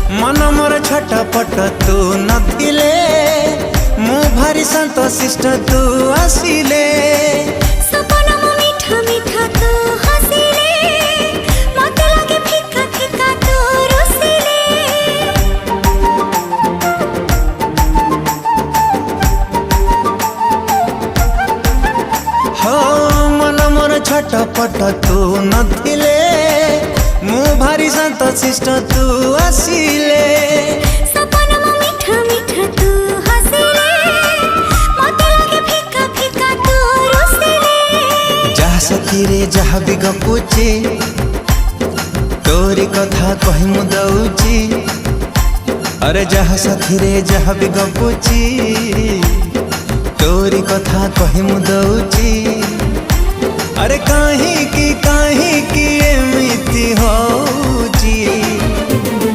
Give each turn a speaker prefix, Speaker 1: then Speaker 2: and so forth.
Speaker 1: मन मोर छटपट तू नथिले मु भारी शांत शिष्ट तू आसिले
Speaker 2: सपना मो मीठा मीठा तू हसिले मते लागे फिका फिका तू रुसिले
Speaker 1: हो मन मोर छटपट तू नथिले मु भारी शांत शिष्ट तू आसिले
Speaker 2: सपना मो मीठा मीठा तू हसिले मते लागे फिका फिका तू रुसिले
Speaker 1: जहा सखी रे जहा भी गपुची तोरी कथा कहि मु दउची अरे जहा सखी रे जहा भी गपुची तोरी कथा कहि मु दउची अरे काहे की एमिति होची।